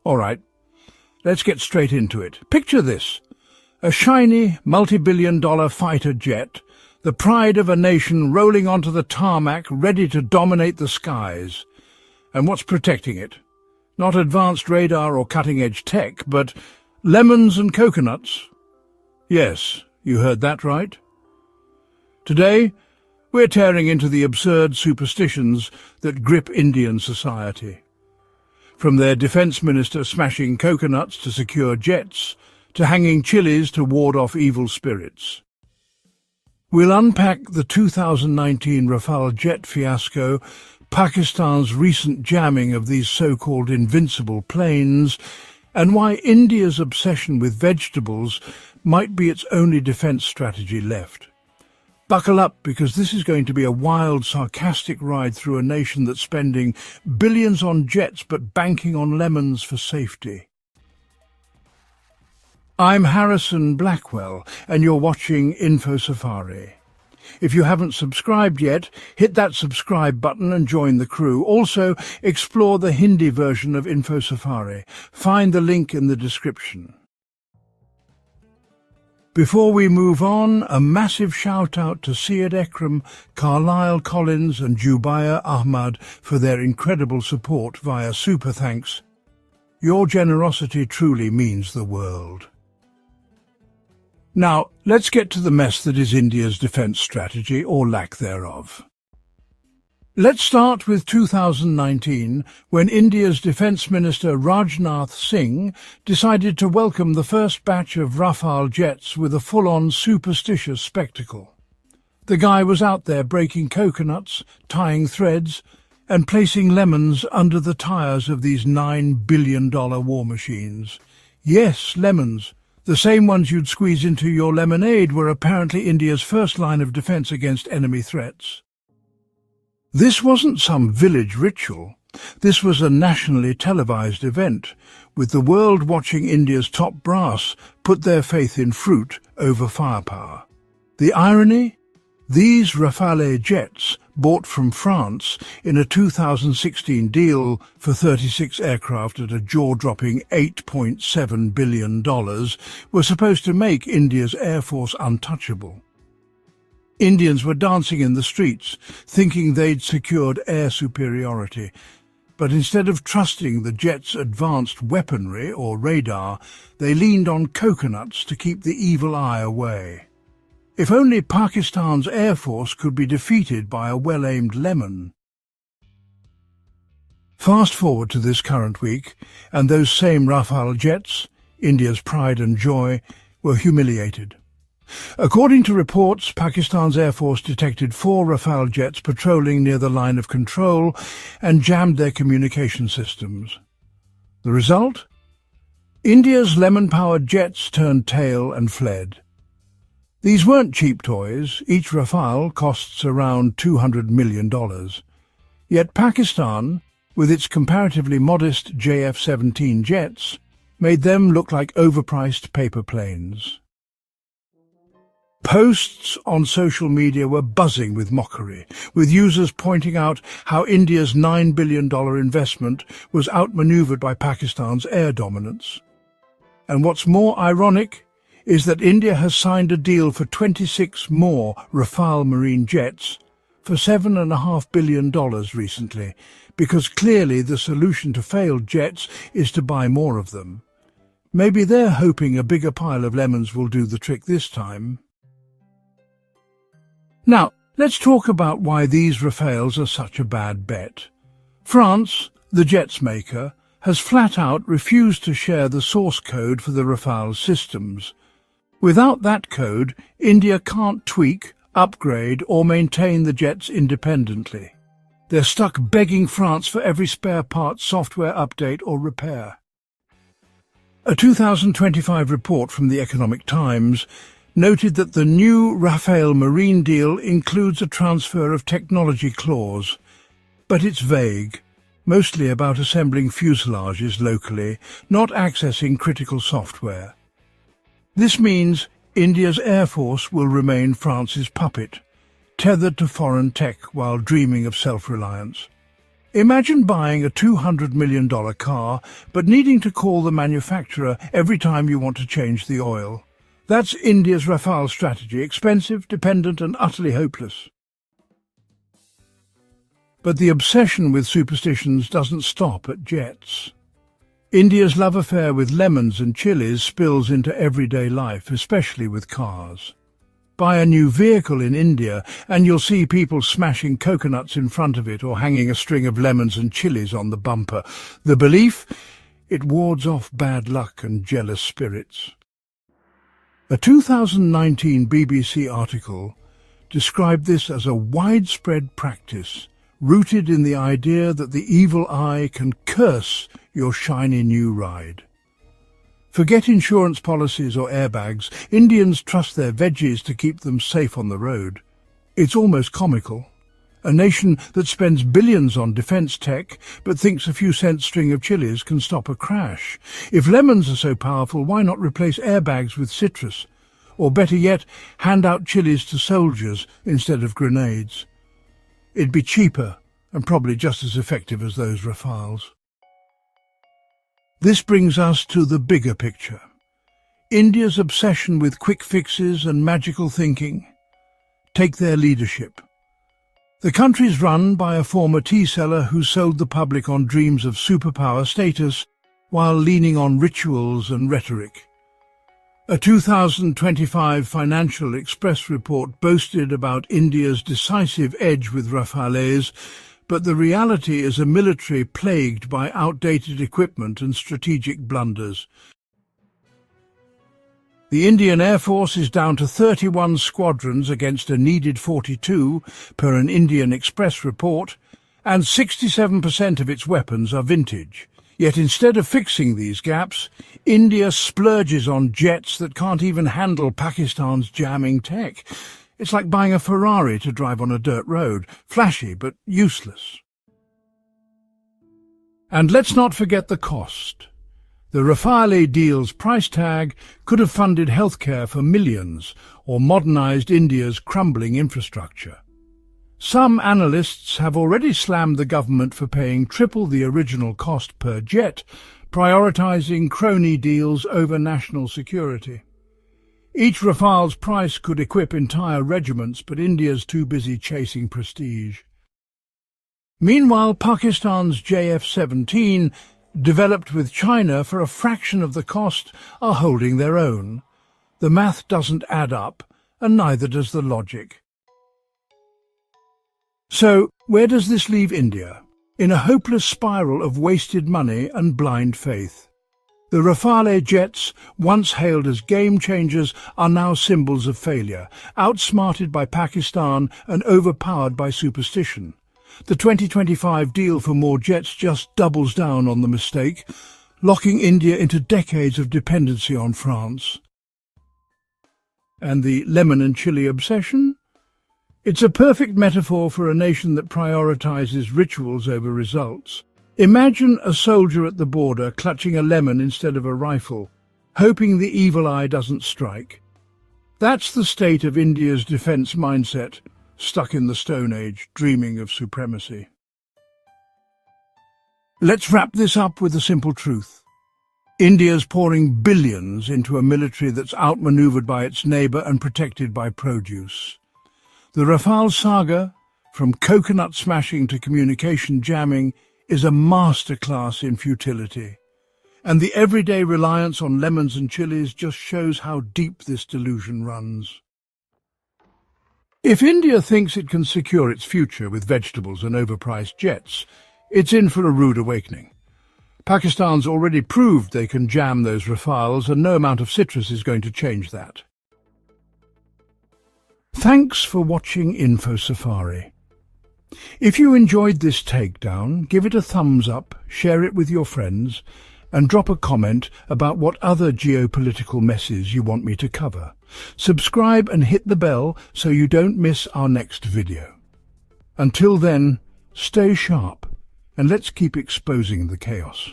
All right, let's get straight into it. Picture this: a shiny, multi-billion-dollar fighter jet, the pride of a nation, rolling onto the tarmac, ready to dominate the skies. And what's protecting it? Not advanced radar or cutting-edge tech, but lemons and coconuts. Yes, you heard that right. Today, we're tearing into the absurd superstitions that grip Indian society. From their defence minister smashing coconuts to secure jets, to hanging chilies to ward off evil spirits. We'll unpack the 2019 Rafael jet fiasco, Pakistan's recent jamming of these so-called invincible planes, and why India's obsession with vegetables might be its only defence strategy left. Buckle up, because this is going to be a wild, sarcastic ride through a nation that's spending billions on jets but banking on lemons for safety. I'm Harrison Blackwell, and you're watching Info Safari. If you haven't subscribed yet, hit that subscribe button and join the crew. Also, explore the Hindi version of Info Safari. Find the link in the description. Before we move on, a massive shout-out to Syed Ekram, Carlisle Collins and Jubair Ahmad for their incredible support via Super Thanks. Your generosity truly means the world. Now, let's get to the mess that is India's defence strategy, or lack thereof. Let's start with 2019, when India's Defence Minister Rajnath Singh decided to welcome the first batch of Rafale jets with a full-on superstitious spectacle. The guy was out there breaking coconuts, tying threads, and placing lemons under the tyres of these $9 billion war machines. Yes, lemons. The same ones you'd squeeze into your lemonade were apparently India's first line of defence against enemy threats. This wasn't some village ritual. This was a nationally televised event, with the world watching India's top brass put their faith in fruit over firepower. The irony? These Rafale jets, bought from France in a 2016 deal for 36 aircraft at a jaw-dropping $8.7 billion, were supposed to make India's Air Force untouchable. Indians were dancing in the streets, thinking they'd secured air superiority, but instead of trusting the jet's advanced weaponry or radar, they leaned on coconuts to keep the evil eye away. If only Pakistan's Air Force could be defeated by a well-aimed lemon. Fast forward to this current week, and those same Rafale jets, India's pride and joy, were humiliated. According to reports, Pakistan's Air Force detected 4 Rafale jets patrolling near the line of control and jammed their communication systems. The result? India's lemon-powered jets turned tail and fled. These weren't cheap toys. Each Rafale costs around $200 million. Yet Pakistan, with its comparatively modest JF-17 jets, made them look like overpriced paper planes. Posts on social media were buzzing with mockery, with users pointing out how India's $9 billion investment was outmaneuvered by Pakistan's air dominance. And what's more ironic is that India has signed a deal for 26 more Rafale marine jets for $7.5 billion recently, because clearly the solution to failed jets is to buy more of them. Maybe they're hoping a bigger pile of lemons will do the trick this time. Now, let's talk about why these Rafales are such a bad bet. France, the jets maker, has flat out refused to share the source code for the Rafale systems. Without that code, India can't tweak, upgrade or maintain the jets independently. They're stuck begging France for every spare part, software update or repair. A 2025 report from the Economic Times noted that the new Rafael Marine deal includes a transfer of technology clause, but it's vague, mostly about assembling fuselages locally, not accessing critical software. This means India's Air Force will remain France's puppet, tethered to foreign tech while dreaming of self-reliance. Imagine buying a $200 million car, but needing to call the manufacturer every time you want to change the oil. That's India's Rafael strategy, expensive, dependent and utterly hopeless. But the obsession with superstitions doesn't stop at jets. India's love affair with lemons and chilies spills into everyday life, especially with cars. Buy a new vehicle in India and you'll see people smashing coconuts in front of it or hanging a string of lemons and chilies on the bumper. The belief? It wards off bad luck and jealous spirits. A 2019 BBC article described this as a widespread practice, rooted in the idea that the evil eye can curse your shiny new ride. Forget insurance policies or airbags. Indians trust their veggies to keep them safe on the road. It's almost comical. A nation that spends billions on defence tech but thinks a few cents string of chilies can stop a crash. If lemons are so powerful, why not replace airbags with citrus? Or better yet, hand out chilies to soldiers instead of grenades. It'd be cheaper and probably just as effective as those Rafales. This brings us to the bigger picture. India's obsession with quick fixes and magical thinking. Take their leadership. The country's run by a former tea seller who sold the public on dreams of superpower status while leaning on rituals and rhetoric. A 2025 Financial Express report boasted about India's decisive edge with Rafales, but the reality is a military plagued by outdated equipment and strategic blunders. The Indian Air Force is down to 31 squadrons against a needed 42, per an Indian Express report, and 67% of its weapons are vintage. Yet instead of fixing these gaps, India splurges on jets that can't even handle Pakistan's jamming tech. It's like buying a Ferrari to drive on a dirt road, flashy but useless. And let's not forget the cost. The Rafale deal's price tag could have funded healthcare for millions or modernized India's crumbling infrastructure. Some analysts have already slammed the government for paying triple the original cost per jet, prioritizing crony deals over national security. Each Rafale's price could equip entire regiments, but India's too busy chasing prestige. Meanwhile, Pakistan's JF-17, developed with China for a fraction of the cost, are holding their own. The math doesn't add up, and neither does the logic. So, where does this leave India? In a hopeless spiral of wasted money and blind faith. The Rafale jets, once hailed as game-changers, are now symbols of failure, outsmarted by Pakistan and overpowered by superstition. The 2025 deal for more jets just doubles down on the mistake, locking India into decades of dependency on France. And the lemon and chili obsession? It's a perfect metaphor for a nation that prioritizes rituals over results. Imagine a soldier at the border clutching a lemon instead of a rifle, hoping the evil eye doesn't strike. That's the state of India's defence mindset, stuck in the Stone Age, dreaming of supremacy. Let's wrap this up with a simple truth. India's pouring billions into a military that's outmaneuvered by its neighbour and protected by produce. The Rafale saga, from coconut smashing to communication jamming, is a masterclass in futility. And the everyday reliance on lemons and chilies just shows how deep this delusion runs. If India thinks it can secure its future with vegetables and overpriced jets, it's in for a rude awakening. Pakistan's already proved they can jam those Rafales, and no amount of citrus is going to change that. Thanks for watching Info Safari. If you enjoyed this takedown, give it a thumbs up, share it with your friends, and drop a comment about what other geopolitical messes you want me to cover. Subscribe and hit the bell so you don't miss our next video. Until then, stay sharp and let's keep exposing the chaos.